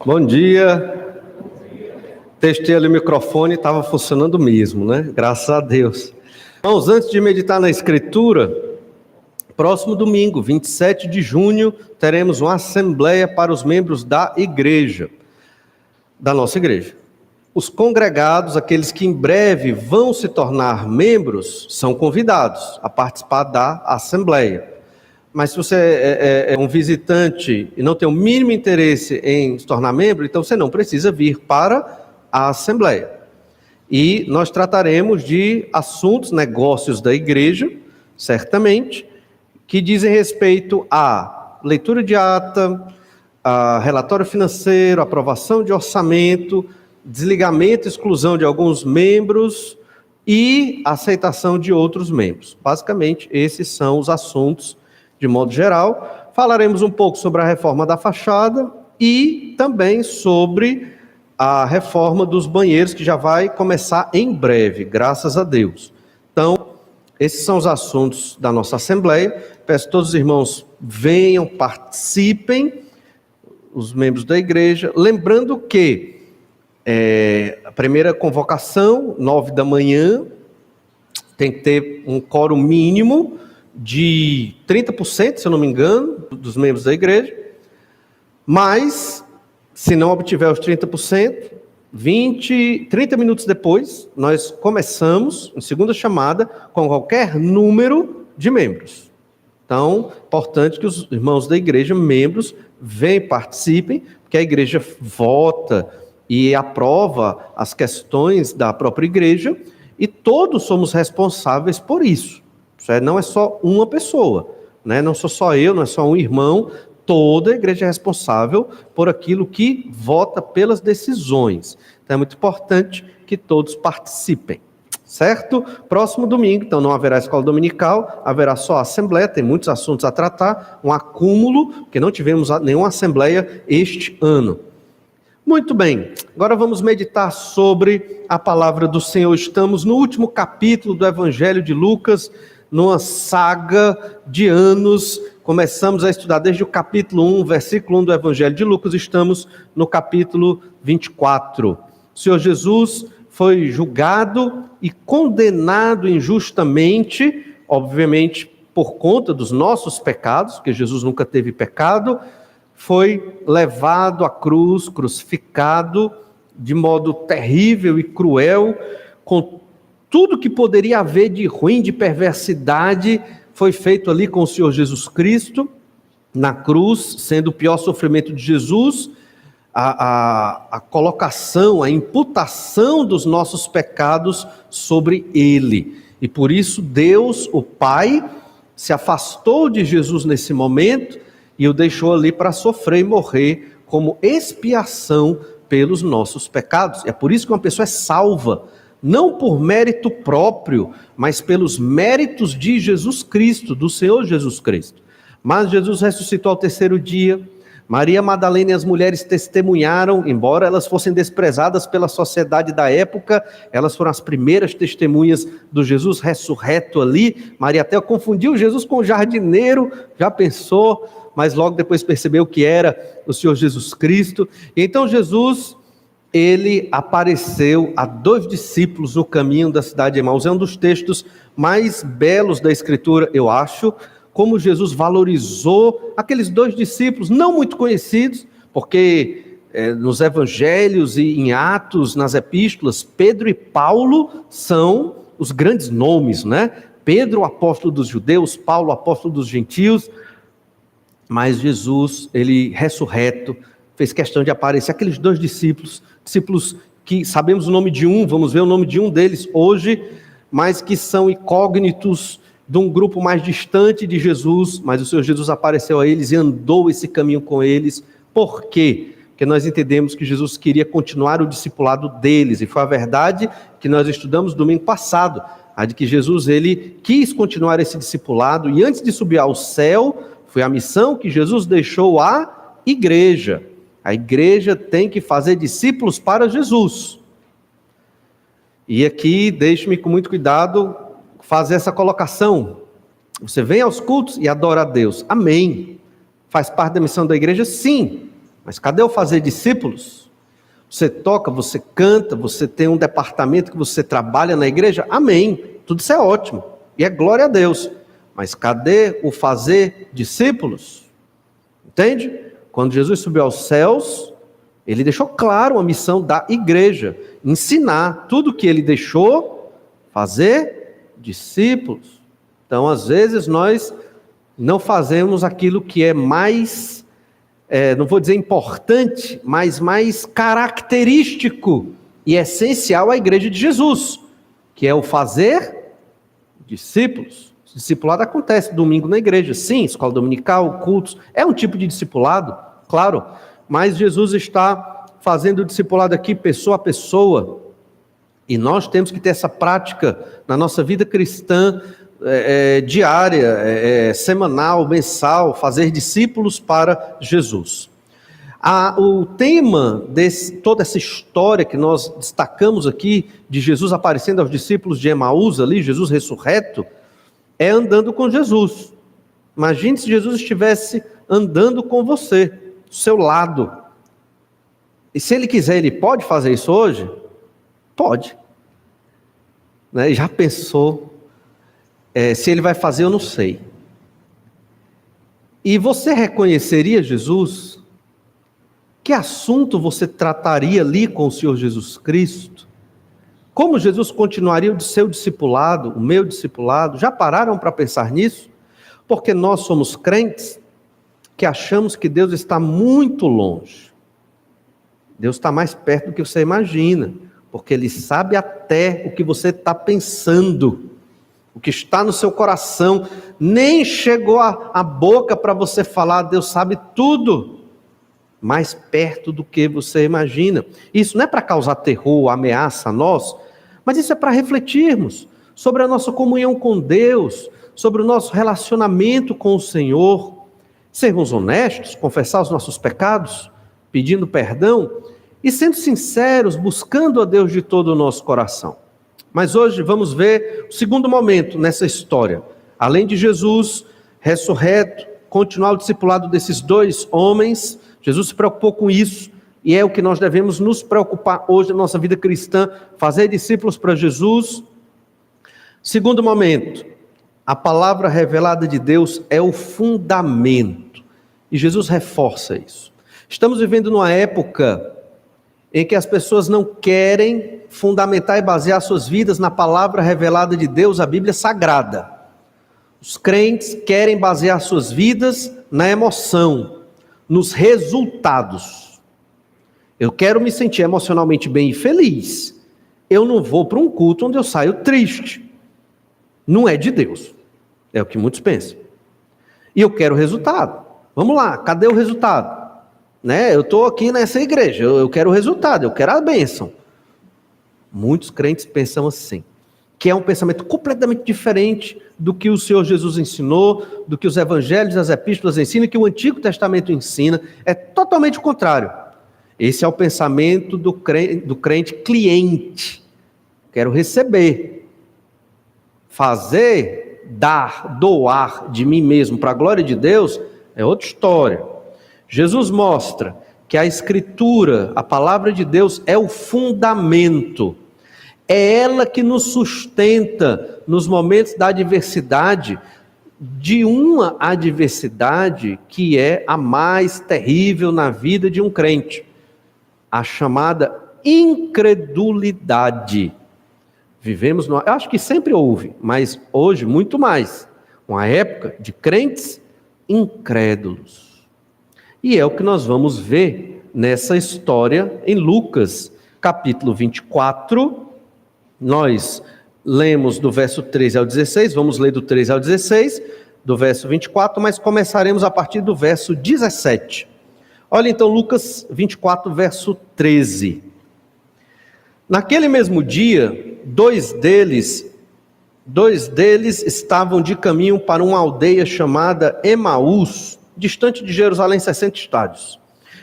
Bom dia. Testei ali o microfone, estava funcionando mesmo, né? Graças a Deus. Irmãos, antes de meditar na Escritura, próximo domingo, 27 de junho, teremos uma assembleia para os membros da igreja, da nossa igreja. Os congregados, aqueles que em breve vão se tornar membros, são convidados a participar da assembleia. Mas se você é um visitante e não tem o mínimo interesse em se tornar membro, então você não precisa vir para a assembleia. E nós trataremos de assuntos, negócios da igreja, certamente, que dizem respeito à leitura de ata, a relatório financeiro, aprovação de orçamento, desligamento e exclusão de alguns membros e aceitação de outros membros. Basicamente, esses são os assuntos de modo geral. Falaremos um pouco sobre a reforma da fachada e também sobre a reforma dos banheiros, que já vai começar em breve, graças a Deus. Então, esses são os assuntos da nossa assembleia. Peço que todos os irmãos venham, participem, os membros da igreja. Lembrando que a primeira convocação, 9 da manhã, tem que ter um quórum mínimo de 30%, se eu não me engano, dos membros da igreja. Mas, se não obtiver os 30%, 30 minutos depois, nós começamos, em segunda chamada, com qualquer número de membros. Então, importante que os irmãos da igreja, membros, venham, participem, porque a igreja vota e aprova as questões da própria igreja, e todos somos responsáveis por isso. Não é só uma pessoa, né? Não sou só eu, não é só um irmão. Toda a igreja é responsável por aquilo que vota pelas decisões. Então é muito importante que todos participem, certo? Próximo domingo, então não haverá escola dominical, haverá só a assembleia, tem muitos assuntos a tratar, um acúmulo, porque não tivemos nenhuma assembleia este ano. Muito bem, agora vamos meditar sobre a palavra do Senhor. Estamos no último capítulo do Evangelho de Lucas, numa saga de anos. Começamos a estudar desde o capítulo 1, versículo 1 do Evangelho de Lucas, estamos no capítulo 24. O Senhor Jesus foi julgado e condenado injustamente, obviamente por conta dos nossos pecados, porque Jesus nunca teve pecado, foi levado à cruz, crucificado de modo terrível e cruel, com tudo que poderia haver de ruim, de perversidade, foi feito ali com o Senhor Jesus Cristo, na cruz, sendo o pior sofrimento de Jesus, a colocação, a imputação dos nossos pecados sobre ele. E por isso Deus, o Pai, se afastou de Jesus nesse momento e o deixou ali para sofrer e morrer como expiação pelos nossos pecados. É por isso que uma pessoa é salva, não por mérito próprio, mas pelos méritos de Jesus Cristo, do Senhor Jesus Cristo. Mas Jesus ressuscitou ao terceiro dia. Maria Madalena e as mulheres testemunharam, embora elas fossem desprezadas pela sociedade da época, elas foram as primeiras testemunhas do Jesus ressurreto ali. Maria até confundiu Jesus com o jardineiro, já pensou, mas logo depois percebeu que era o Senhor Jesus Cristo. E então Jesus, ele apareceu a 2 discípulos no caminho da cidade de Emaús. É um dos textos mais belos da Escritura, eu acho, como Jesus valorizou aqueles 2 discípulos, não muito conhecidos, porque nos evangelhos e em Atos, nas epístolas, Pedro e Paulo são os grandes nomes, né? Pedro, o apóstolo dos judeus, Paulo, o apóstolo dos gentios, mas Jesus, ele ressurreto, fez questão de aparecer aqueles 2 discípulos que sabemos o nome de um, vamos ver o nome de um deles hoje, mas que são incógnitos de um grupo mais distante de Jesus, mas o Senhor Jesus apareceu a eles e andou esse caminho com eles. Por quê? Porque nós entendemos que Jesus queria continuar o discipulado deles, e foi a verdade que nós estudamos domingo passado, a de que Jesus, ele quis continuar esse discipulado, e antes de subir ao céu, foi a missão que Jesus deixou à igreja. A igreja tem que fazer discípulos para Jesus. E aqui, deixe-me com muito cuidado fazer essa colocação. Você vem aos cultos e adora a Deus. Amém. Faz parte da missão da igreja? Sim. Mas cadê o fazer discípulos? Você toca, você canta, você tem um departamento que você trabalha na igreja? Amém. Tudo isso é ótimo. E é glória a Deus. Mas cadê o fazer discípulos? Entende? Quando Jesus subiu aos céus, ele deixou claro a missão da igreja. Ensinar tudo que ele deixou, fazer discípulos. Então, às vezes, nós não fazemos aquilo que é mais, não vou dizer importante, mas mais característico e essencial à igreja de Jesus, que é o fazer discípulos. O discipulado acontece domingo na igreja, sim, escola dominical, cultos, é um tipo de discipulado, claro, mas Jesus está fazendo o discipulado aqui pessoa a pessoa, e nós temos que ter essa prática na nossa vida cristã, diária, semanal, mensal, fazer discípulos para Jesus. O tema de toda essa história que nós destacamos aqui, de Jesus aparecendo aos discípulos de Emaús, ali, Jesus ressurreto, é andando com Jesus. Imagine se Jesus estivesse andando com você, do seu lado. E se ele quiser, ele pode fazer isso hoje? Pode. Né? Já pensou? Se ele vai fazer, eu não sei. E você reconheceria Jesus? Que assunto você trataria ali com o Senhor Jesus Cristo? Como Jesus continuaria o seu discipulado, o meu discipulado? Já pararam para pensar nisso? Porque nós somos crentes que achamos que Deus está muito longe. Deus está mais perto do que você imagina, porque Ele sabe até o que você está pensando, o que está no seu coração. Nem chegou a boca para você falar, Deus sabe tudo. Mais perto do que você imagina. Isso não é para causar terror, ameaça a nós, mas isso é para refletirmos sobre a nossa comunhão com Deus, sobre o nosso relacionamento com o Senhor, sermos honestos, confessar os nossos pecados, pedindo perdão e sendo sinceros, buscando a Deus de todo o nosso coração. Mas hoje vamos ver o segundo momento nessa história. Além de Jesus ressurreto, continuar o discipulado desses dois homens, Jesus se preocupou com isso, e é o que nós devemos nos preocupar hoje na nossa vida cristã, fazer discípulos para Jesus. Segundo momento, a palavra revelada de Deus é o fundamento, e Jesus reforça isso. Estamos vivendo numa época em que as pessoas não querem fundamentar e basear suas vidas na palavra revelada de Deus, a Bíblia Sagrada. Os crentes querem basear suas vidas na emoção, nos resultados. Eu quero me sentir emocionalmente bem e feliz. Eu não vou para um culto onde eu saio triste. Não é de Deus. É o que muitos pensam. E eu quero resultado. Vamos lá, cadê o resultado? Né? Eu estou aqui nessa igreja, eu quero o resultado, eu quero a bênção. Muitos crentes pensam assim, que é um pensamento completamente diferente do que o Senhor Jesus ensinou, do que os evangelhos e as epístolas ensinam, que o Antigo Testamento ensina. É totalmente o contrário. Esse é o pensamento do crente cliente. Quero receber. Fazer, dar, doar de mim mesmo para a glória de Deus é outra história. Jesus mostra que a Escritura, a palavra de Deus, é o fundamento. É ela que nos sustenta nos momentos da adversidade, de uma adversidade que é a mais terrível na vida de um crente. A chamada incredulidade. Vivemos, eu acho que sempre houve, mas hoje muito mais, uma época de crentes incrédulos. E é o que nós vamos ver nessa história em Lucas, capítulo 24. Nós lemos do verso 13 ao 16, vamos ler do 13 ao 16, do verso 24, mas começaremos a partir do verso 17. Olha então Lucas 24, verso 13. Naquele mesmo dia, dois deles estavam de caminho para uma aldeia chamada Emaús, distante de Jerusalém 60 estádios.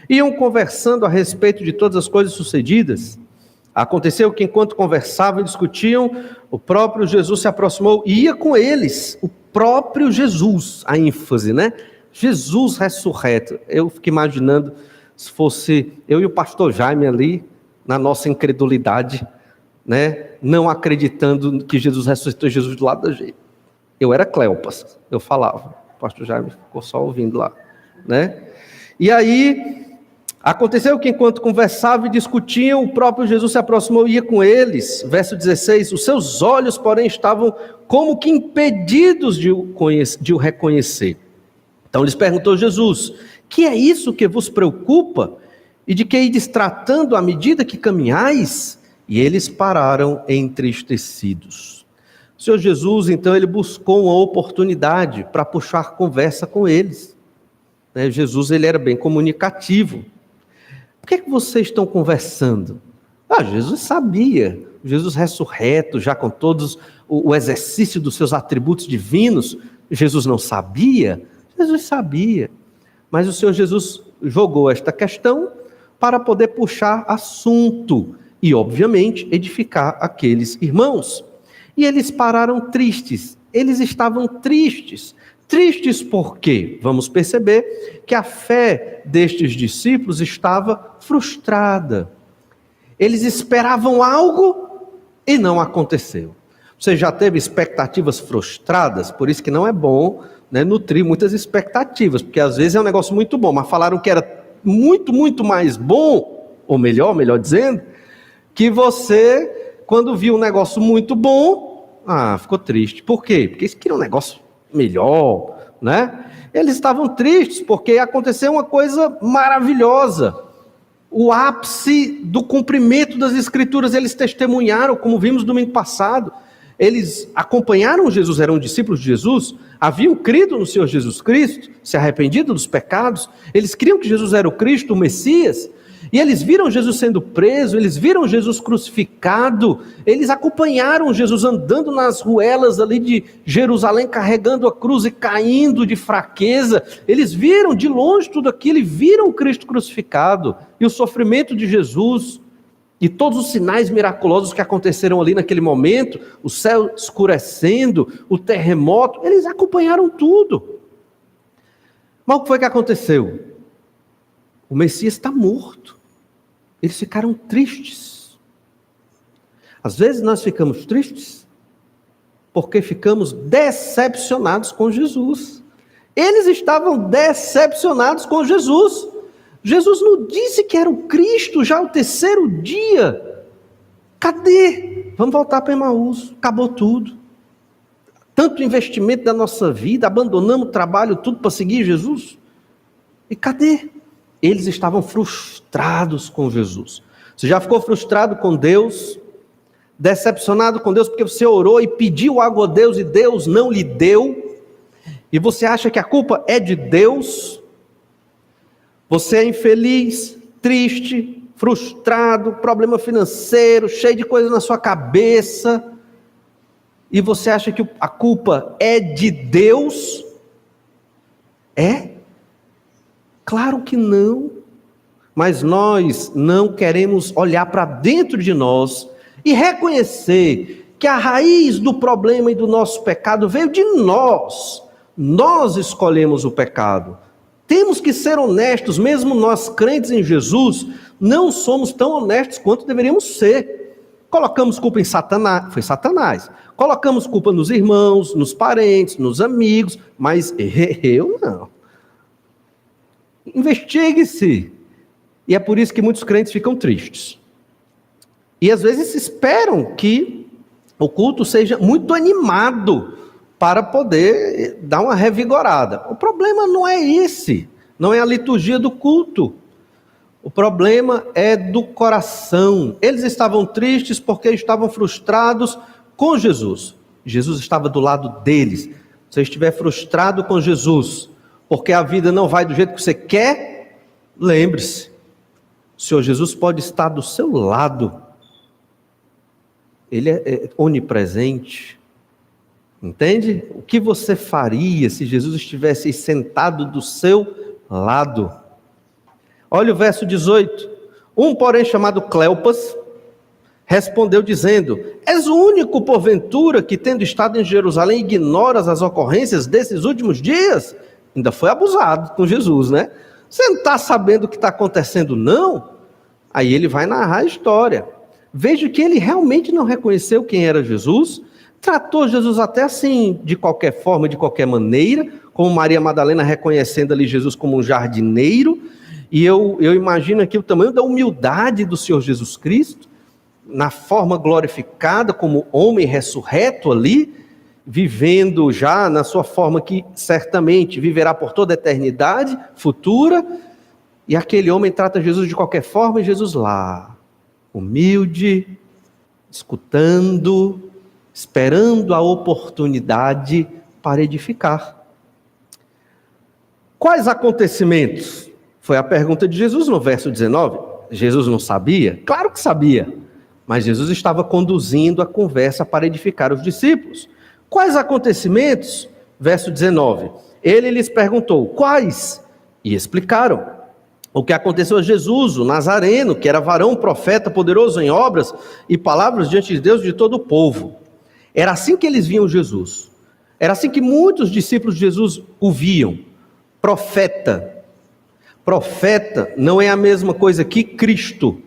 Iam conversando a respeito de todas as coisas sucedidas. Aconteceu que enquanto conversavam e discutiam, o próprio Jesus se aproximou e ia com eles. O próprio Jesus, a ênfase, né? Jesus ressurreto. Eu fico imaginando se fosse eu e o pastor Jaime ali, na nossa incredulidade, né, não acreditando que Jesus ressuscitou Jesus do lado da gente. Eu era Cleopas, eu falava, o pastor Jaime ficou só ouvindo lá, né? E aí, aconteceu que enquanto conversavam e discutiam, o próprio Jesus se aproximou e ia com eles. Verso 16, os seus olhos, porém, estavam como que impedidos de o reconhecer. Então lhes perguntou Jesus, que é isso que vos preocupa? E de que ides tratando à medida que caminhais? E eles pararam entristecidos. O Senhor Jesus, então, ele buscou uma oportunidade para puxar conversa com eles. Jesus, ele era bem comunicativo. Por que é que vocês estão conversando? Jesus sabia, Jesus ressurreto, já com todos o exercício dos seus atributos divinos. Jesus não sabia? Jesus sabia. Mas o Senhor Jesus jogou esta questão para poder puxar assunto e, obviamente, edificar aqueles irmãos. E eles pararam tristes, eles estavam tristes. Tristes por quê? Vamos perceber que a fé destes discípulos estava frustrada. Eles esperavam algo e não aconteceu. Você já teve expectativas frustradas? Por isso que não é bom, né, nutrir muitas expectativas, porque às vezes é um negócio muito bom, mas falaram que era muito, muito mais bom, ou melhor dizendo, que você, quando viu um negócio muito bom, ficou triste. Por quê? Porque isso queria um negócio melhor, né? Eles estavam tristes porque aconteceu uma coisa maravilhosa. O ápice do cumprimento das Escrituras, eles testemunharam, como vimos domingo passado. Eles acompanharam Jesus, eram discípulos de Jesus, haviam crido no Senhor Jesus Cristo, se arrependido dos pecados, eles criam que Jesus era o Cristo, o Messias, e eles viram Jesus sendo preso, eles viram Jesus crucificado, eles acompanharam Jesus andando nas ruelas ali de Jerusalém, carregando a cruz e caindo de fraqueza, eles viram de longe tudo aquilo e viram o Cristo crucificado, e o sofrimento de Jesus, e todos os sinais miraculosos que aconteceram ali naquele momento, o céu escurecendo, o terremoto, eles acompanharam tudo. Mas o que foi que aconteceu? O Messias está morto. Eles ficaram tristes. Às vezes nós ficamos tristes porque ficamos decepcionados com Jesus. Eles estavam decepcionados com Jesus. Jesus não disse que era o Cristo já o terceiro dia. Cadê? Vamos voltar para Emaús. Acabou tudo. Tanto investimento da nossa vida, abandonamos o trabalho, tudo para seguir Jesus. E cadê? Eles estavam frustrados com Jesus. Você já ficou frustrado com Deus? Decepcionado com Deus porque você orou e pediu algo a Deus e Deus não lhe deu? E você acha que a culpa é de Deus? Você é infeliz, triste, frustrado, problema financeiro, cheio de coisa na sua cabeça, e você acha que a culpa é de Deus? É? Claro que não. Mas nós não queremos olhar para dentro de nós e reconhecer que a raiz do problema e do nosso pecado veio de nós. Nós escolhemos o pecado. Temos que ser honestos, mesmo nós crentes em Jesus, não somos tão honestos quanto deveríamos ser. Colocamos culpa em Satanás, foi Satanás. Colocamos culpa nos irmãos, nos parentes, nos amigos, mas eu não. Investigue-se. E é por isso que muitos crentes ficam tristes. E às vezes esperam que o culto seja muito animado para poder dar uma revigorada. O problema não é esse, não é a liturgia do culto. O problema é do coração. Eles estavam tristes porque estavam frustrados com Jesus. Jesus estava do lado deles. Se você estiver frustrado com Jesus, porque a vida não vai do jeito que você quer, lembre-se, o Senhor Jesus pode estar do seu lado. Ele é onipresente. Entende? O que você faria se Jesus estivesse sentado do seu lado? Olha o verso 18. Um, porém, chamado Cleopas, respondeu dizendo: és o único, porventura, que tendo estado em Jerusalém, ignoras as ocorrências desses últimos dias? Ainda foi abusado com Jesus, né? Você não está sabendo o que está acontecendo, não? Aí ele vai narrar a história. Veja que ele realmente não reconheceu quem era Jesus, tratou Jesus até assim, de qualquer forma, de qualquer maneira, como Maria Madalena reconhecendo ali Jesus como um jardineiro, e eu imagino aqui o tamanho da humildade do Senhor Jesus Cristo, na forma glorificada como homem ressurreto ali, vivendo já na sua forma que certamente viverá por toda a eternidade futura, e aquele homem trata Jesus de qualquer forma, e Jesus lá, humilde, escutando, esperando a oportunidade para edificar. Quais acontecimentos? Foi a pergunta de Jesus no verso 19. Jesus não sabia? Claro que sabia, mas Jesus estava conduzindo a conversa para edificar os discípulos. Quais acontecimentos? Verso 19. Ele lhes perguntou, quais? E explicaram. O que aconteceu a Jesus, o Nazareno, que era varão, profeta, poderoso em obras e palavras diante de Deus e de todo o povo. Era assim que eles viam Jesus. Era assim que muitos discípulos de Jesus o viam. Profeta. Profeta não é a mesma coisa que Cristo.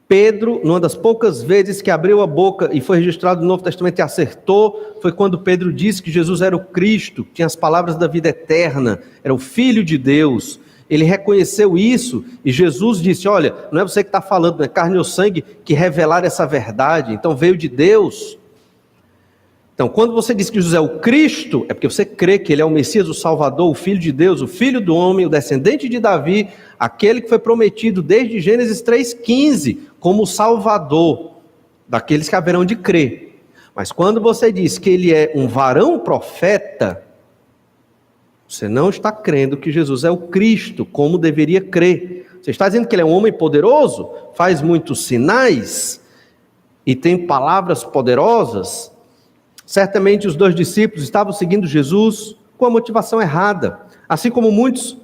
Pedro, numa das poucas vezes que abriu a boca e foi registrado no Novo Testamento e acertou, foi quando Pedro disse que Jesus era o Cristo, tinha as palavras da vida eterna, era o Filho de Deus. Ele reconheceu isso e Jesus disse, olha, não é você que está falando, não é carne ou sangue que revelaram essa verdade, então veio de Deus. Então, quando você diz que Jesus é o Cristo, é porque você crê que Ele é o Messias, o Salvador, o Filho de Deus, o Filho do homem, o descendente de Davi, aquele que foi prometido desde Gênesis 3,15, como o Salvador daqueles que haverão de crer. Mas quando você diz que Ele é um varão profeta, você não está crendo que Jesus é o Cristo, como deveria crer. Você está dizendo que Ele é um homem poderoso, faz muitos sinais e tem palavras poderosas. Certamente os dois discípulos estavam seguindo Jesus com a motivação errada, assim como muitos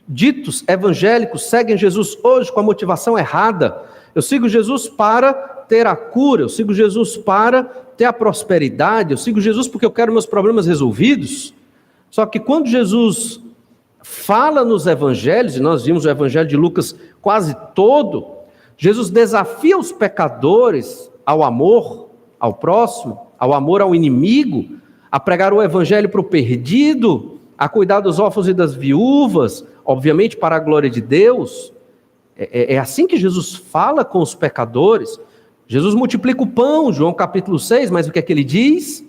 ditos evangélicos seguem Jesus hoje com a motivação errada. Eu sigo Jesus para ter a cura, eu sigo Jesus para ter a prosperidade, eu sigo Jesus porque eu quero meus problemas resolvidos. Só que quando Jesus fala nos evangelhos, e nós vimos o evangelho de Lucas quase todo, Jesus desafia os pecadores ao amor ao próximo, ao amor ao inimigo, a pregar o evangelho para o perdido, a cuidar dos órfãos e das viúvas, obviamente para a glória de Deus. É assim que Jesus fala com os pecadores. Jesus multiplica o pão, João capítulo 6, mas o que é que ele diz?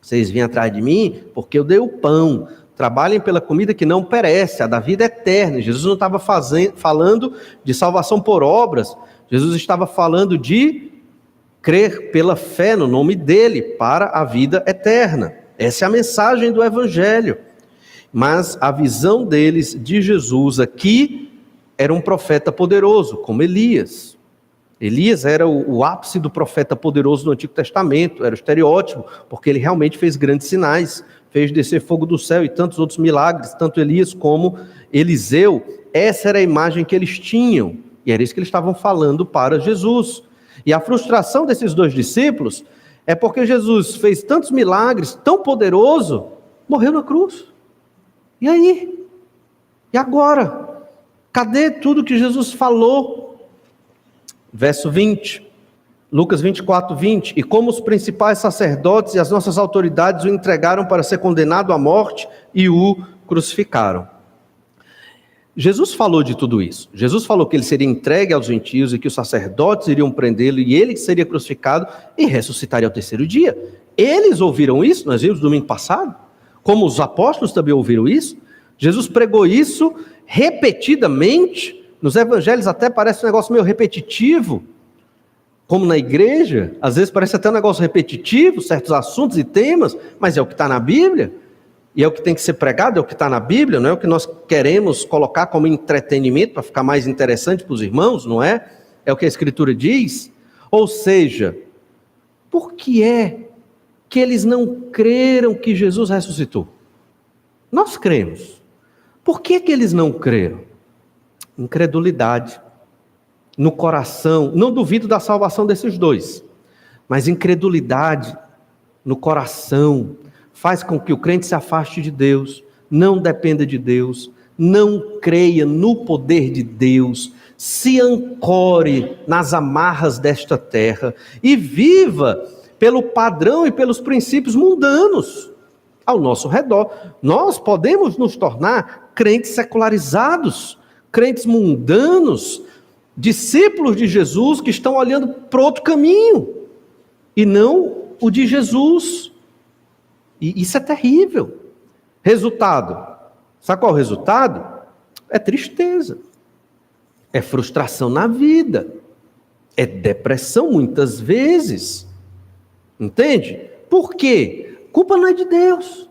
Vocês vêm atrás de mim porque eu dei o pão. Trabalhem pela comida que não perece, a da vida eterna. Jesus não estava falando de salvação por obras. Jesus estava falando de crer pela fé no nome dele para a vida eterna. Essa é a mensagem do evangelho. Mas a visão deles de Jesus aqui era um profeta poderoso, como Elias. Elias era o ápice do profeta poderoso no Antigo Testamento, era o estereótipo, porque ele realmente fez grandes sinais, fez descer fogo do céu e tantos outros milagres, tanto Elias como Eliseu. Essa era a imagem que eles tinham, e era isso que eles estavam falando para Jesus. E a frustração desses dois discípulos é porque Jesus fez tantos milagres, tão poderoso, morreu na cruz. E aí? E agora? Cadê tudo que Jesus falou? Verso 20, Lucas 24, 20. E como os principais sacerdotes e as nossas autoridades o entregaram para ser condenado à morte e o crucificaram. Jesus falou de tudo isso. Jesus falou que ele seria entregue aos gentios e que os sacerdotes iriam prendê-lo e ele seria crucificado e ressuscitaria ao terceiro dia. Eles ouviram isso, nós vimos domingo passado, como os apóstolos também ouviram isso. Jesus pregou isso repetidamente, nos evangelhos até parece um negócio meio repetitivo, como na igreja, às vezes parece até um negócio repetitivo, certos assuntos e temas, mas é o que está na Bíblia. E é o que tem que ser pregado, é o que está na Bíblia, não é o que nós queremos colocar como entretenimento para ficar mais interessante para os irmãos, não é? É o que a Escritura diz. Ou seja, por que é que eles não creram que Jesus ressuscitou? Nós cremos. Por que que eles não creram? Incredulidade no coração. Não duvido da salvação desses dois, mas incredulidade no coração faz com que o crente se afaste de Deus, não dependa de Deus, não creia no poder de Deus, se ancore nas amarras desta terra e viva pelo padrão e pelos princípios mundanos ao nosso redor. Nós podemos nos tornar crentes secularizados, crentes mundanos, discípulos de Jesus que estão olhando para outro caminho e não o de Jesus. E isso é terrível. Resultado. Sabe qual é o resultado? É tristeza. É frustração na vida. É depressão muitas vezes. Entende? Por quê? Culpa não é de Deus.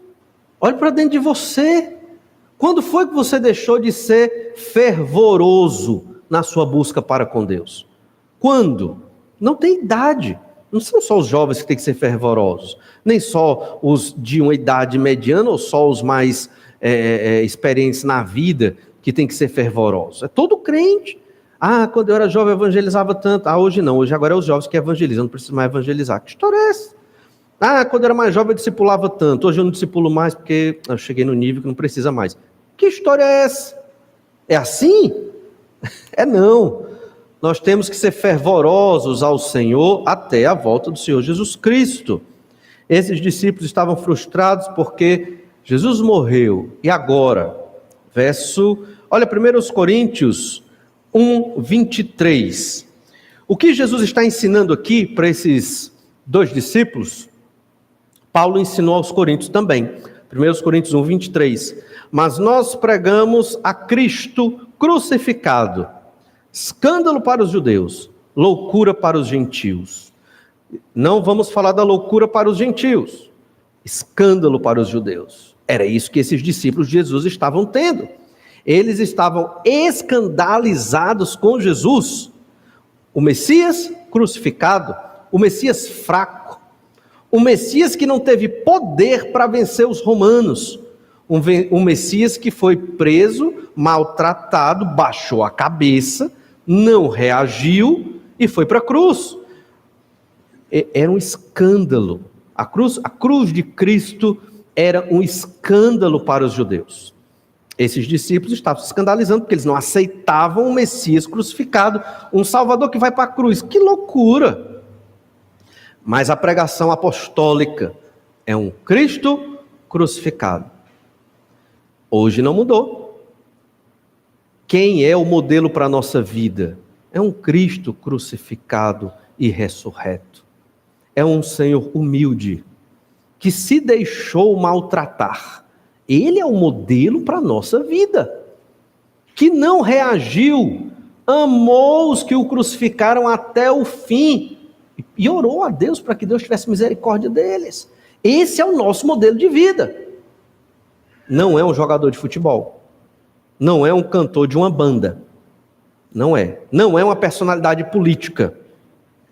Olhe para dentro de você. Quando foi que você deixou de ser fervoroso na sua busca para com Deus? Quando? Não tem idade. Não são só os jovens que têm que ser fervorosos, nem só os de uma idade mediana ou só os mais experientes na vida que têm que ser fervorosos. É todo crente. Quando eu era jovem eu evangelizava tanto. Hoje não, hoje agora é os jovens que evangelizam, não preciso mais evangelizar. Que história é essa? Quando eu era mais jovem eu discipulava tanto, hoje eu não discipulo mais porque eu cheguei no nível que não precisa mais. Que história é essa? É assim? Não. Nós temos que ser fervorosos ao Senhor até a volta do Senhor Jesus Cristo. Esses discípulos estavam frustrados porque Jesus morreu. E agora? Olha, 1 Coríntios 1, 23. O que Jesus está ensinando aqui para esses dois discípulos, Paulo ensinou aos Coríntios também. 1 Coríntios 1, 23. Mas nós pregamos a Cristo crucificado, escândalo para os judeus, loucura para os gentios. Não vamos falar da loucura para os gentios, escândalo para os judeus. Era isso que esses discípulos de Jesus estavam tendo. Eles estavam escandalizados com Jesus, o Messias crucificado, o Messias fraco, o Messias que não teve poder para vencer os romanos, um Messias que foi preso, maltratado, baixou a cabeça, não reagiu e foi para a cruz. Era um escândalo. A cruz de Cristo era um escândalo para os judeus. Esses discípulos estavam se escandalizando porque eles não aceitavam o Messias crucificado, um Salvador que vai para a cruz. Que loucura! Mas a pregação apostólica é um Cristo crucificado. Hoje não mudou. Quem é o modelo para a nossa vida? É um Cristo crucificado e ressurreto. É um Senhor humilde, que se deixou maltratar. Ele é o modelo para a nossa vida. Que não reagiu, amou os que o crucificaram até o fim e orou a Deus para que Deus tivesse misericórdia deles. Esse é o nosso modelo de vida. Não é um jogador de futebol. Não é um cantor de uma banda. Não é. Não é uma personalidade política.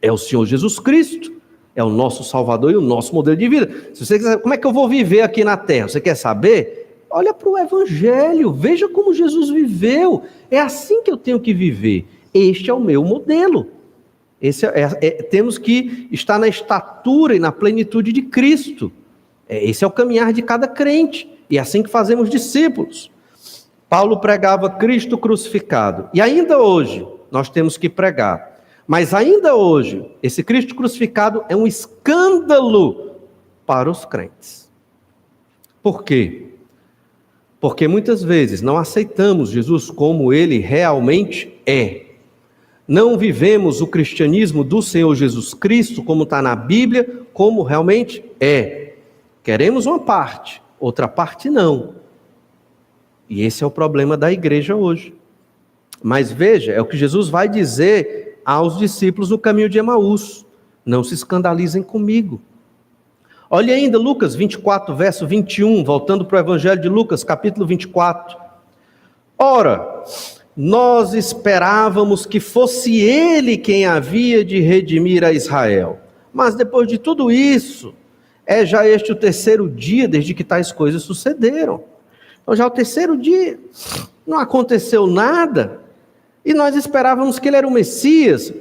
É o Senhor Jesus Cristo. É o nosso Salvador e o nosso modelo de vida. Se você quiser, como é que eu vou viver aqui na terra? Você quer saber? Olha para o Evangelho. Veja como Jesus viveu. É assim que eu tenho que viver. Este é o meu modelo. Temos que estar na estatura e na plenitude de Cristo. Esse é o caminhar de cada crente. E é assim que fazemos discípulos. Paulo pregava Cristo crucificado. E ainda hoje, nós temos que pregar. Mas ainda hoje, esse Cristo crucificado é um escândalo para os crentes. Por quê? Porque muitas vezes não aceitamos Jesus como Ele realmente é. Não vivemos o cristianismo do Senhor Jesus Cristo, como está na Bíblia, como realmente é. Queremos uma parte, outra parte não. E esse é o problema da igreja hoje. Mas veja, é o que Jesus vai dizer aos discípulos no caminho de Emaús: não se escandalizem comigo. Olha ainda Lucas 24, verso 21, voltando para o Evangelho de Lucas, capítulo 24. Ora, nós esperávamos que fosse Ele quem havia de redimir a Israel. Mas depois de tudo isso, é já este o terceiro dia desde que tais coisas sucederam. Então já é o terceiro dia, não aconteceu nada. E nós esperávamos que ele era o Messias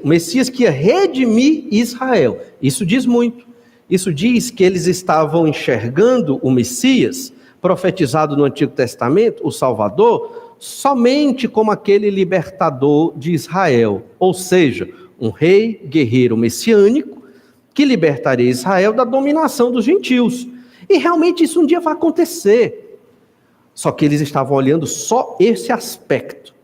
que ia redimir Israel. Isso diz muito. Isso diz que eles estavam enxergando o Messias, profetizado no Antigo Testamento, o Salvador, somente como aquele libertador de Israel, ou seja, um rei guerreiro messiânico que libertaria Israel da dominação dos gentios. E realmente isso um dia vai acontecer. Só que eles estavam olhando só esse aspecto.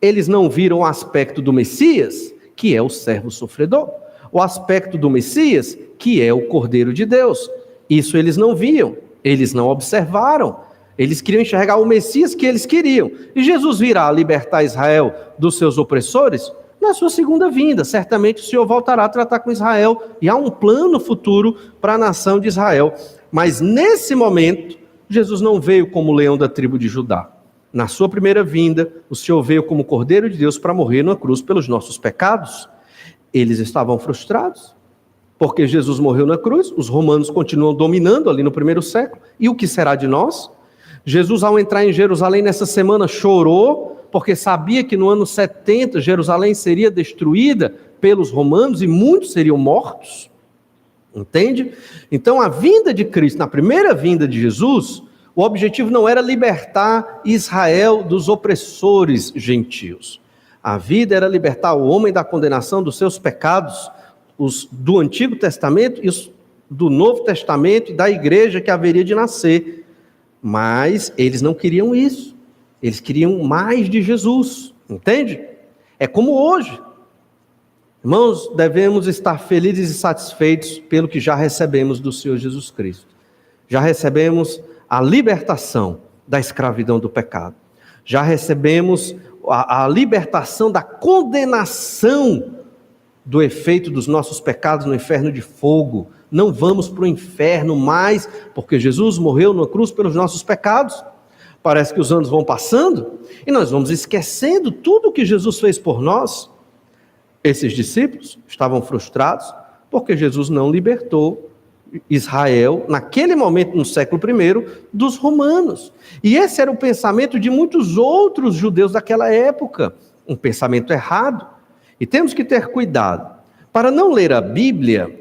Eles não viram o aspecto do Messias, que é o servo sofredor. O aspecto do Messias, que é o Cordeiro de Deus. Isso eles não viam, eles não observaram. Eles queriam enxergar o Messias que eles queriam. E Jesus virá libertar Israel dos seus opressores na sua segunda vinda. Certamente o Senhor voltará a tratar com Israel. E há um plano futuro para a nação de Israel. Mas nesse momento, Jesus não veio como leão da tribo de Judá. Na sua primeira vinda, o Senhor veio como Cordeiro de Deus para morrer na cruz pelos nossos pecados. Eles estavam frustrados, porque Jesus morreu na cruz, os romanos continuam dominando ali no primeiro século. E o que será de nós? Jesus, ao entrar em Jerusalém nessa semana, chorou, porque sabia que no ano 70 Jerusalém seria destruída pelos romanos e muitos seriam mortos. Entende? Então a vinda de Cristo, na primeira vinda de Jesus, o objetivo não era libertar Israel dos opressores gentios. A vida era libertar o homem da condenação dos seus pecados, os do Antigo Testamento e os do Novo Testamento e da igreja que haveria de nascer. Mas eles não queriam isso. Eles queriam mais de Jesus, entende? É como hoje. Irmãos, devemos estar felizes e satisfeitos pelo que já recebemos do Senhor Jesus Cristo. Já recebemos a libertação da escravidão do pecado. Já recebemos a libertação da condenação do efeito dos nossos pecados no inferno de fogo. Não vamos para o inferno mais, porque Jesus morreu na cruz pelos nossos pecados. Parece que os anos vão passando e nós vamos esquecendo tudo o que Jesus fez por nós. Esses discípulos estavam frustrados porque Jesus não libertou Israel, naquele momento, no século I, dos romanos. E esse era o pensamento de muitos outros judeus daquela época, um pensamento errado. E temos que ter cuidado para não ler a Bíblia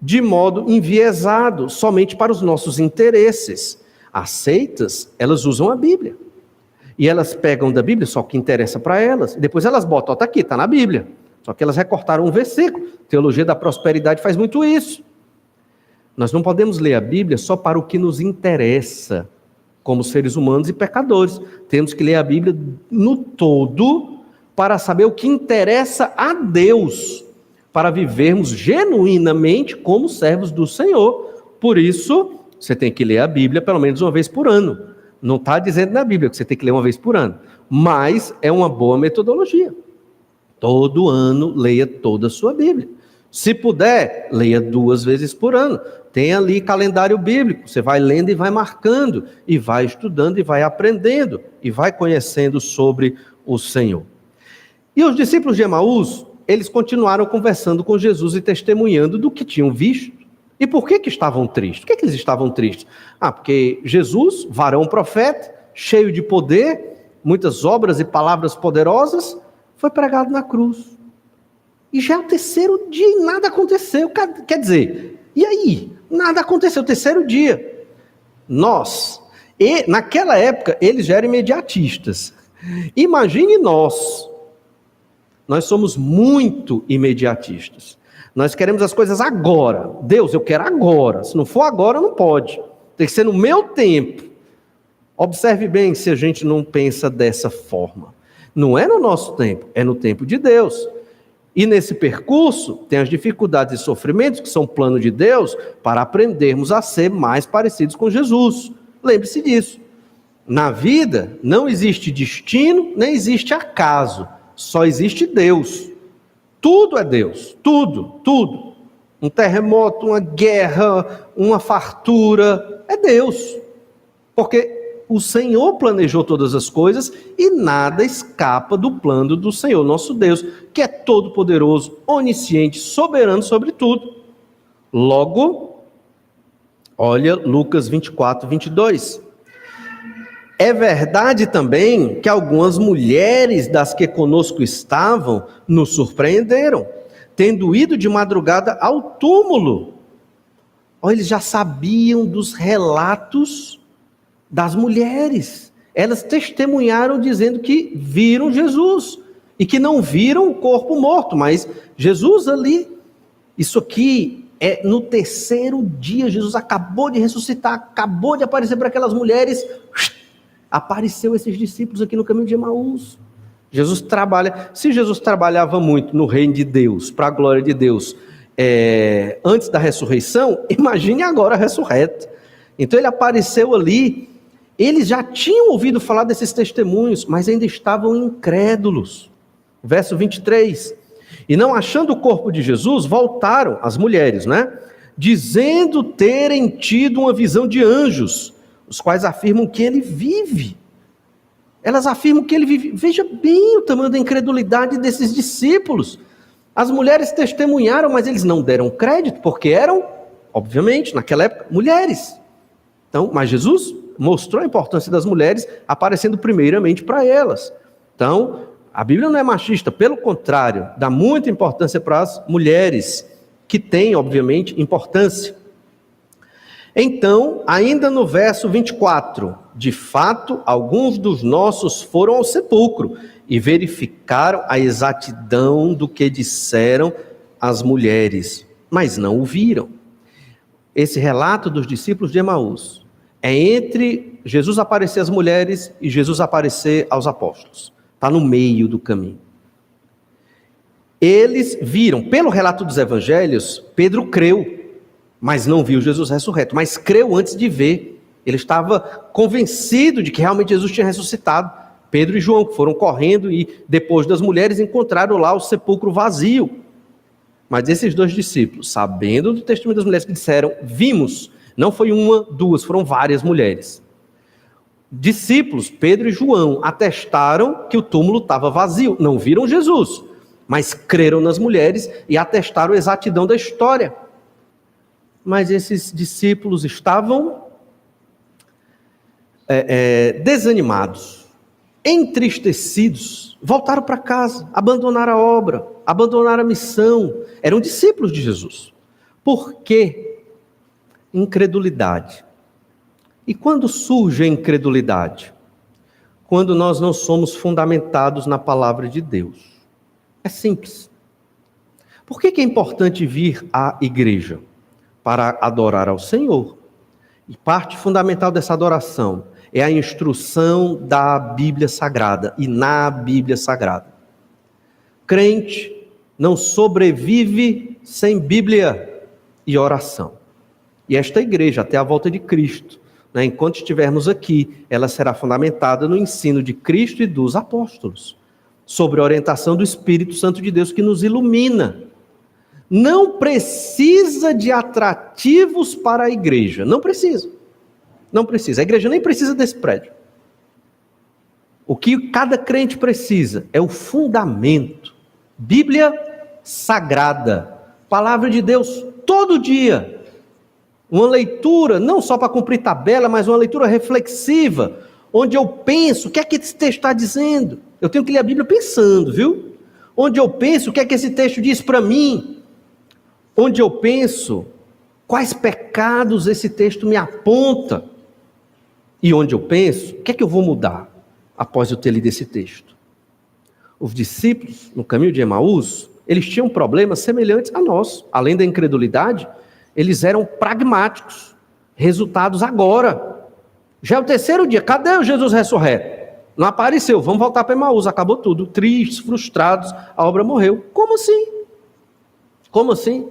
de modo enviesado, somente para os nossos interesses. As seitas, elas usam a Bíblia. E elas pegam da Bíblia só o que interessa para elas. Depois elas botam, está aqui, está na Bíblia. Só que elas recortaram um versículo. Teologia da prosperidade faz muito isso. Nós não podemos ler a Bíblia só para o que nos interessa, como seres humanos e pecadores. Temos que ler a Bíblia no todo para saber o que interessa a Deus, para vivermos genuinamente como servos do Senhor. Por isso, você tem que ler a Bíblia pelo menos uma vez por ano. Não está dizendo na Bíblia que você tem que ler uma vez por ano, mas é uma boa metodologia. Todo ano, leia toda a sua Bíblia. Se puder, leia 2 vezes por ano. Tem ali calendário bíblico, você vai lendo e vai marcando, e vai estudando e vai aprendendo, e vai conhecendo sobre o Senhor. E os discípulos de Emaús, eles continuaram conversando com Jesus e testemunhando do que tinham visto. E por que estavam tristes? Por que eles estavam tristes? Porque Jesus, varão profeta, cheio de poder, muitas obras e palavras poderosas, foi pregado na cruz. E já é o 3º dia e nada aconteceu. Quer dizer, e aí? Nada aconteceu, o 3º dia. Naquela época, eles já eram imediatistas. Imagine nós. Nós somos muito imediatistas. Nós queremos as coisas agora. Deus, eu quero agora. Se não for agora, não pode. Tem que ser no meu tempo. Observe bem se a gente não pensa dessa forma. Não é no nosso tempo, é no tempo de Deus. E nesse percurso, tem as dificuldades e sofrimentos, que são plano de Deus, para aprendermos a ser mais parecidos com Jesus. Lembre-se disso. Na vida, não existe destino, nem existe acaso. Só existe Deus. Tudo é Deus. Tudo, tudo. Um terremoto, uma guerra, uma fartura, é Deus. Porque o Senhor planejou todas as coisas e nada escapa do plano do Senhor, nosso Deus, que é todo-poderoso, onisciente, soberano sobre tudo. Logo, olha Lucas 24, 22. É verdade também que algumas mulheres das que conosco estavam nos surpreenderam, tendo ido de madrugada ao túmulo. Olha, eles já sabiam dos relatos das mulheres. elas testemunharam dizendo que viram Jesus e que não viram o corpo morto, mas Jesus ali, isso aqui é no terceiro dia, Jesus acabou de ressuscitar, acabou de aparecer para aquelas mulheres, apareceu esses discípulos aqui no caminho de Emaús. Jesus trabalha, se Jesus trabalhava muito no reino de Deus, para a glória de Deus, antes da ressurreição, imagine agora ressurreto. Então ele apareceu ali, eles já tinham ouvido falar desses testemunhos, mas ainda estavam incrédulos. Verso 23, e não achando o corpo de Jesus, voltaram as mulheres, dizendo terem tido uma visão de anjos, os quais afirmam que ele vive. Elas afirmam que ele vive. Veja bem o tamanho da incredulidade desses discípulos. As mulheres testemunharam, mas eles não deram crédito, porque eram, obviamente, naquela época, mulheres. Então, mas Jesus mostrou a importância das mulheres, aparecendo primeiramente para elas. Então, a Bíblia não é machista, pelo contrário, dá muita importância para as mulheres, que têm, obviamente, importância. Então, ainda no verso 24, de fato, alguns dos nossos foram ao sepulcro e verificaram a exatidão do que disseram as mulheres, mas não o viram. Esse relato dos discípulos de Emaús é entre Jesus aparecer às mulheres e Jesus aparecer aos apóstolos. Está no meio do caminho. Eles viram, pelo relato dos evangelhos, Pedro creu, mas não viu Jesus ressurreto, mas creu antes de ver. Ele estava convencido de que realmente Jesus tinha ressuscitado. Pedro e João foram correndo e depois das mulheres encontraram lá o sepulcro vazio. Mas esses dois discípulos, sabendo do testemunho das mulheres que disseram, vimos, não foi uma, duas, foram várias mulheres. Discípulos, Pedro e João, atestaram que o túmulo estava vazio, não viram Jesus, mas creram nas mulheres e atestaram a exatidão da história. Mas esses discípulos estavam desanimados, entristecidos, voltaram para casa, abandonaram a obra, abandonaram a missão, eram discípulos de Jesus. Por quê? Incredulidade. E quando surge a incredulidade? Quando nós não somos fundamentados na palavra de Deus. É simples. Por que é importante vir à igreja? Para adorar ao Senhor. E parte fundamental dessa adoração é a instrução da Bíblia Sagrada e na Bíblia Sagrada. Crente não sobrevive sem Bíblia e oração. E esta igreja, até a volta de Cristo, enquanto estivermos aqui, ela será fundamentada no ensino de Cristo e dos apóstolos, sobre a orientação do Espírito Santo de Deus que nos ilumina. Não precisa de atrativos para a igreja. Não precisa. Não precisa. A igreja nem precisa desse prédio. O que cada crente precisa é o fundamento. Bíblia Sagrada. Palavra de Deus todo dia. Uma leitura, não só para cumprir tabela, mas uma leitura reflexiva, onde eu penso, o que é que esse texto está dizendo? Eu tenho que ler a Bíblia pensando, viu? Onde eu penso, o que é que esse texto diz para mim? Onde eu penso, quais pecados esse texto me aponta? E onde eu penso, o que é que eu vou mudar após eu ter lido esse texto? Os discípulos, no caminho de Emaús, eles tinham problemas semelhantes a nós. Além da incredulidade, eles eram pragmáticos. Resultados agora. Já é o terceiro dia, cadê o Jesus ressurreto? Não apareceu, vamos voltar para Emaús, acabou tudo. Tristes, frustrados, a obra morreu. Como assim? Como assim?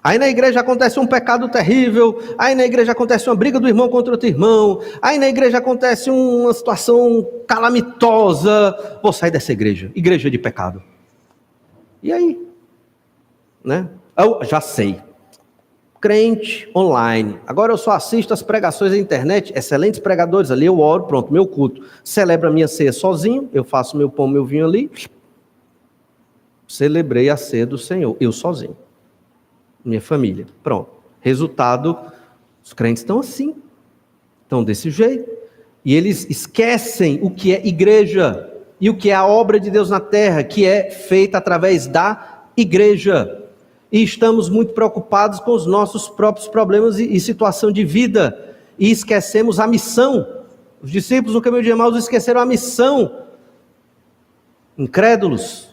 Aí na igreja acontece um pecado terrível, aí na igreja acontece uma briga do irmão contra outro irmão, aí na igreja acontece uma situação calamitosa, vou sair dessa igreja, igreja de pecado. E aí? Eu já sei. Crente online. Agora eu só assisto as pregações da internet, excelentes pregadores ali, eu oro, pronto, meu culto. Celebro a minha ceia sozinho, eu faço meu pão, meu vinho ali. Celebrei a ceia do Senhor, eu sozinho. Minha família. Pronto. Resultado, os crentes estão assim. Estão desse jeito. E eles esquecem o que é igreja e o que é a obra de Deus na terra, que é feita através da igreja. E estamos muito preocupados com os nossos próprios problemas e situação de vida. E esquecemos a missão. Os discípulos no caminho de Emaús esqueceram a missão. Incrédulos,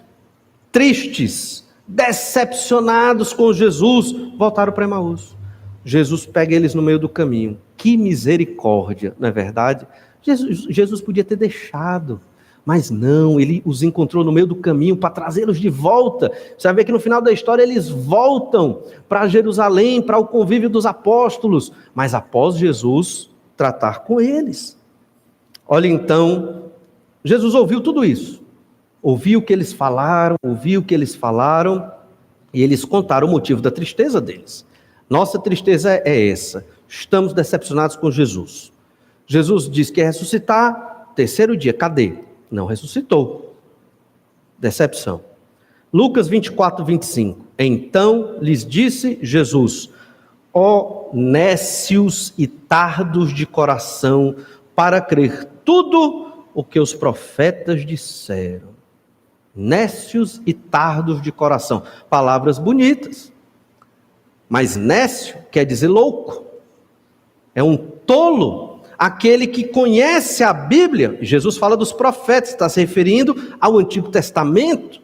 tristes, decepcionados com Jesus, voltaram para Emaús. Jesus pega eles no meio do caminho. Que misericórdia, não é verdade? Jesus podia ter deixado, mas não, ele os encontrou no meio do caminho para trazê-los de volta. Você vai ver que no final da história eles voltam para Jerusalém, para o convívio dos apóstolos, mas após Jesus tratar com eles. Olha então, Jesus ouviu tudo isso. Ouviu o que eles falaram, e eles contaram o motivo da tristeza deles. Nossa tristeza é essa, estamos decepcionados com Jesus. Jesus disse que ia ressuscitar, terceiro dia, cadê? Não ressuscitou. Decepção. Lucas 24, 25. Então lhes disse Jesus: ó nécios e tardos de coração, para crer tudo o que os profetas disseram. Nécios e tardos de coração. Palavras bonitas. Mas nécio quer dizer louco. É um tolo. Aquele que conhece a Bíblia. Jesus fala dos profetas, está se referindo ao Antigo Testamento.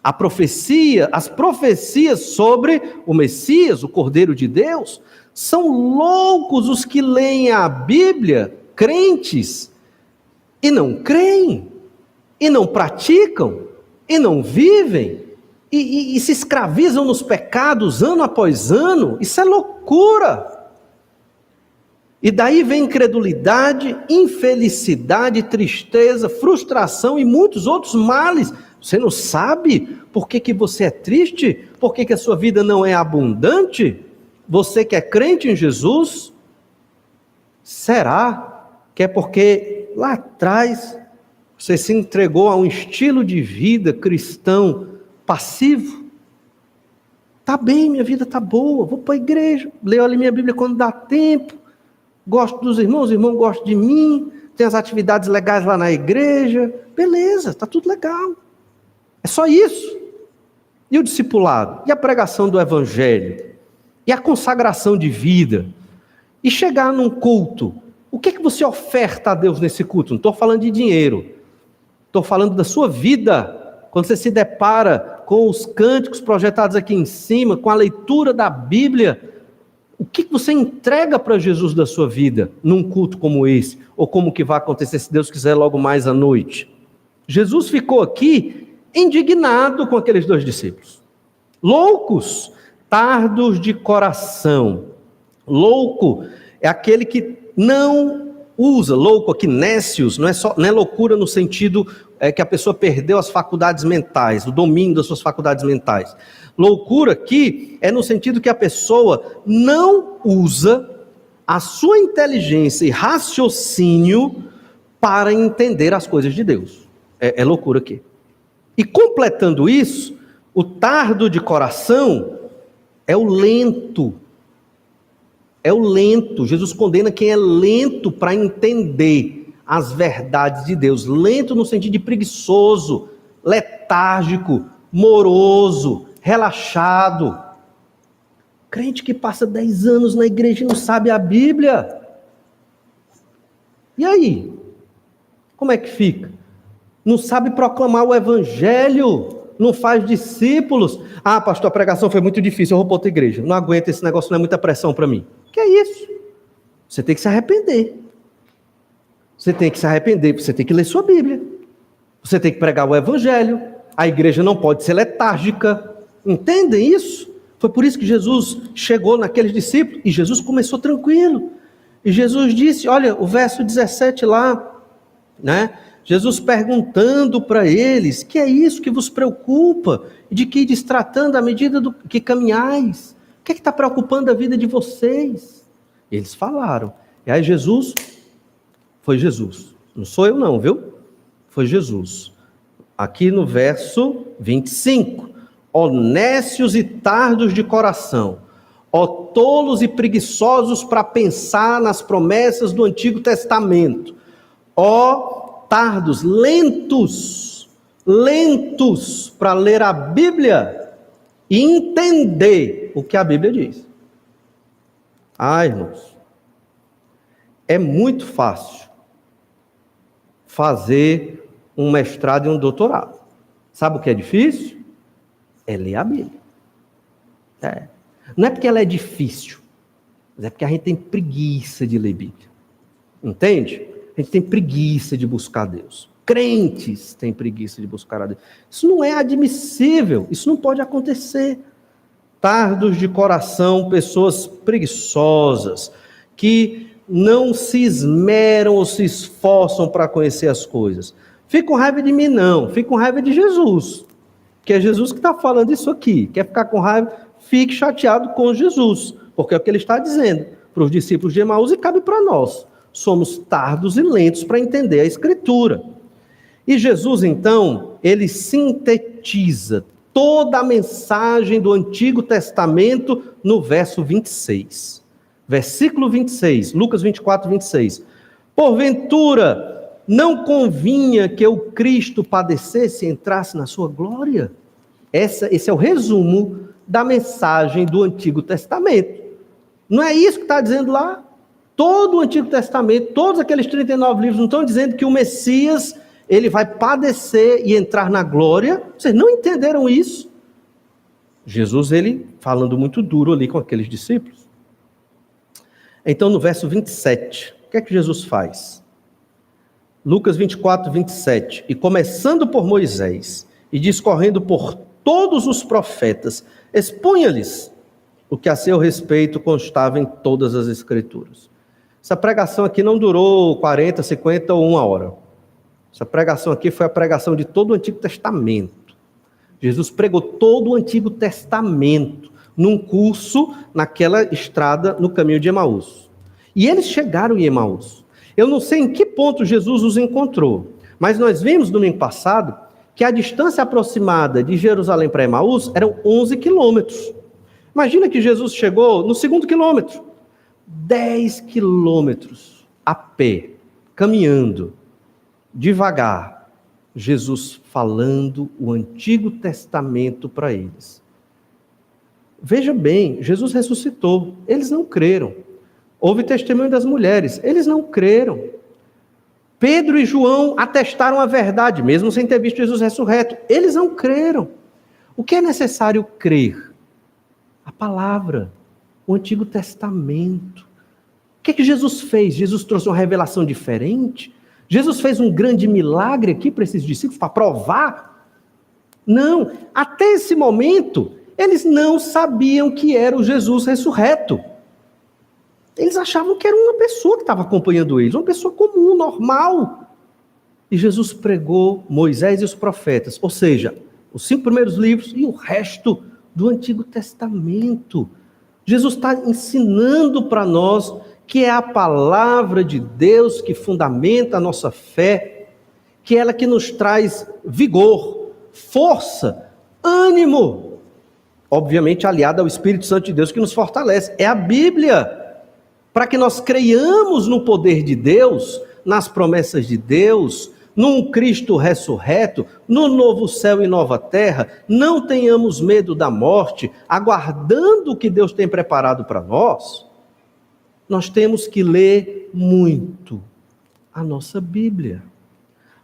A profecia, as profecias sobre o Messias, o Cordeiro de Deus. São loucos os que leem a Bíblia, crentes, e não creem, e não praticam, e não vivem, e se escravizam nos pecados ano após ano. Isso é loucura. E daí vem incredulidade, infelicidade, tristeza, frustração e muitos outros males. Você não sabe por que você é triste? Por que a sua vida não é abundante? Você que é crente em Jesus? Será que é porque lá atrás você se entregou a um estilo de vida cristão passivo? Tá bem, minha vida tá boa, vou para a igreja, leio ali minha Bíblia quando dá tempo, gosto dos irmãos, os irmãos gostam de mim, tem as atividades legais lá na igreja, beleza, tá tudo legal. É só isso. E o discipulado? E a pregação do evangelho? E a consagração de vida? E chegar num culto? O que é que você oferta a Deus nesse culto? Não estou falando de dinheiro. Estou falando da sua vida. Quando você se depara com os cânticos projetados aqui em cima, com a leitura da Bíblia, o que você entrega para Jesus da sua vida num culto como esse? Ou como que vai acontecer, se Deus quiser, logo mais à noite? Jesus ficou aqui indignado com aqueles dois discípulos. Loucos, tardos de coração. Louco é aquele que não usa. Louco aqui, nécios, não é loucura no sentido que a pessoa perdeu as faculdades mentais, o domínio das suas faculdades mentais. Loucura aqui é no sentido que a pessoa não usa a sua inteligência e raciocínio para entender as coisas de Deus. É loucura aqui. E completando isso, o tardo de coração é o lento. É o lento. Jesus condena quem é lento para entender as verdades de Deus. Lento no sentido de preguiçoso, letárgico, moroso, relaxado. Crente que passa 10 anos na igreja e não sabe a Bíblia. E aí? Como é que fica? Não sabe proclamar o evangelho, não faz discípulos. Ah, pastor, a pregação foi muito difícil, eu vou para outra igreja. Não aguento esse negócio, não é muita pressão para mim. Que é isso? Você tem que se arrepender. Você tem que se arrepender, você tem que ler sua Bíblia. Você tem que pregar o evangelho. A igreja não pode ser letárgica. Entendem isso? Foi por isso que Jesus chegou naqueles discípulos e Jesus começou tranquilo. E Jesus disse, olha, o verso 17 lá, né? Jesus perguntando para eles, que é isso que vos preocupa? De que ides tratando à medida do que caminhais? O que é que está preocupando a vida de vocês? Eles falaram. E aí foi Jesus. Não sou eu não, viu? Foi Jesus. Aqui no verso 25. Ó nécios e tardos de coração, ó tolos e preguiçosos para pensar nas promessas do Antigo Testamento, ó tardos, lentos para ler a Bíblia e entender o que a Bíblia diz. Ah, irmãos, é muito fácil fazer um mestrado e um doutorado. Sabe o que é difícil? É ler a Bíblia. Não é porque ela é difícil, mas é porque a gente tem preguiça de ler Bíblia. Entende? A gente tem preguiça de buscar Deus. Crentes têm preguiça de buscar a Deus. Isso não é admissível, isso não pode acontecer. Tardos de coração, pessoas preguiçosas, que não se esmeram ou se esforçam para conhecer as coisas. Fica com raiva de mim, não. Fica com raiva de Jesus. Que é Jesus que está falando isso aqui. Quer ficar com raiva? Fique chateado com Jesus. Porque é o que ele está dizendo para os discípulos de Emaús e cabe para nós. Somos tardos e lentos para entender a Escritura. E Jesus, então, ele sintetiza toda a mensagem do Antigo Testamento no verso 26. Versículo 26, Lucas 24, 26. Porventura, não convinha que o Cristo padecesse e entrasse na sua glória? Esse é o resumo da mensagem do Antigo Testamento. Não é isso que está dizendo lá? Todo o Antigo Testamento, todos aqueles 39 livros, não estão dizendo que o Messias, ele vai padecer e entrar na glória? Vocês não entenderam isso? Jesus, ele falando muito duro ali com aqueles discípulos. Então, no verso 27, o que é que Jesus faz? Lucas 24, 27. E começando por Moisés, e discorrendo por todos os profetas, expunha-lhes o que a seu respeito constava em todas as Escrituras. Essa pregação aqui não durou 40, 50 ou 1 hora. Essa pregação aqui foi a pregação de todo o Antigo Testamento. Jesus pregou todo o Antigo Testamento num curso naquela estrada no caminho de Emaús. E eles chegaram em Emaús. Eu não sei em que ponto Jesus os encontrou, mas nós vimos no domingo passado que a distância aproximada de Jerusalém para Emaús eram 11 quilômetros. Imagina que Jesus chegou no 2º quilômetro. 10 quilômetros a pé, caminhando, devagar. Jesus falando o Antigo Testamento para eles. Veja bem, Jesus ressuscitou, eles não creram. Houve testemunho das mulheres, eles não creram. Pedro e João atestaram a verdade, mesmo sem ter visto Jesus ressurreto, eles não creram. O que é necessário crer? A palavra, o Antigo Testamento. O que é que Jesus fez? Jesus trouxe uma revelação diferente? Jesus fez um grande milagre aqui para esses discípulos, para provar? Não, até esse momento, eles não sabiam que era o Jesus ressurreto. Eles achavam que era uma pessoa que estava acompanhando eles, uma pessoa comum, normal. E Jesus pregou Moisés e os profetas, ou seja, os 5 primeiros livros e o resto do Antigo Testamento. Jesus está ensinando para nós que é a palavra de Deus que fundamenta a nossa fé, que é ela que nos traz vigor, força, ânimo, obviamente aliada ao Espírito Santo de Deus que nos fortalece. É a Bíblia, para que nós creiamos no poder de Deus, nas promessas de Deus, num Cristo ressurreto, no novo céu e nova terra, não tenhamos medo da morte, aguardando o que Deus tem preparado para nós. Nós temos que ler muito a nossa Bíblia.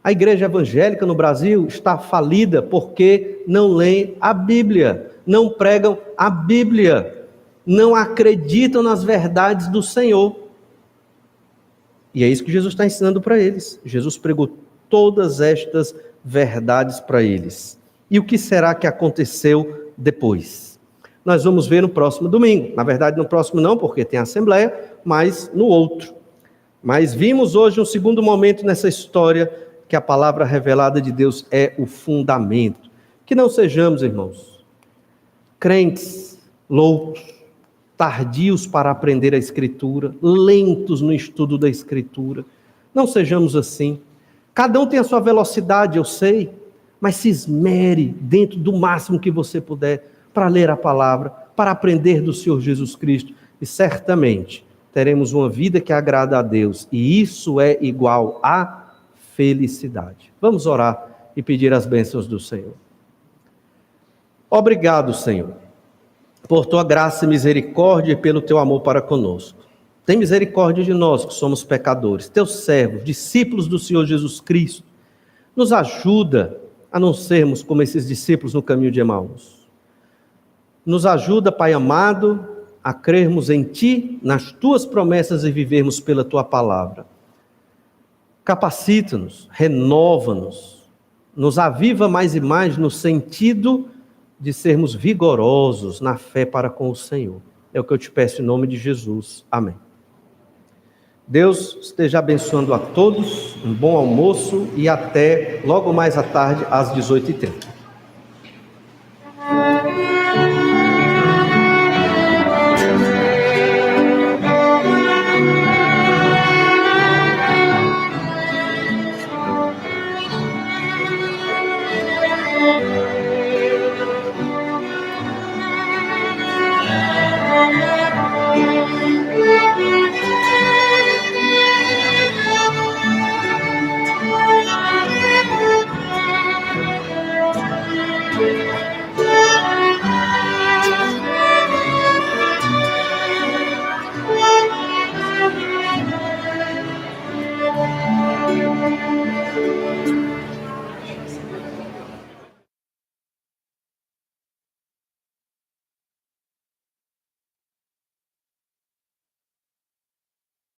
A igreja evangélica no Brasil está falida porque não leem a Bíblia, não pregam a Bíblia, não acreditam nas verdades do Senhor. E é isso que Jesus está ensinando para eles. Jesus pregou todas estas verdades para eles. E o que será que aconteceu depois? Nós vamos ver no próximo domingo. Na verdade, no próximo não, porque tem a Assembleia, mas no outro. Mas vimos hoje um segundo momento nessa história, que a palavra revelada de Deus é o fundamento. Que não sejamos, irmãos, crentes, loucos, tardios para aprender a Escritura, lentos no estudo da Escritura. Não sejamos assim. Cada um tem a sua velocidade, eu sei, mas se esmere dentro do máximo que você puder para ler a palavra, para aprender do Senhor Jesus Cristo, e certamente teremos uma vida que agrada a Deus, e isso é igual a felicidade. Vamos orar e pedir as bênçãos do Senhor. Obrigado, Senhor, por tua graça e misericórdia e pelo teu amor para conosco. Tem misericórdia de nós que somos pecadores, teus servos, discípulos do Senhor Jesus Cristo. Nos ajuda a não sermos como esses discípulos no caminho de Emaús. Nos ajuda, Pai amado, a crermos em Ti, nas Tuas promessas e vivermos pela Tua palavra. Capacita-nos, renova-nos, nos aviva mais e mais no sentido de sermos vigorosos na fé para com o Senhor. É o que eu te peço em nome de Jesus. Amém. Deus esteja abençoando a todos, um bom almoço e até logo mais à tarde, às 18h30.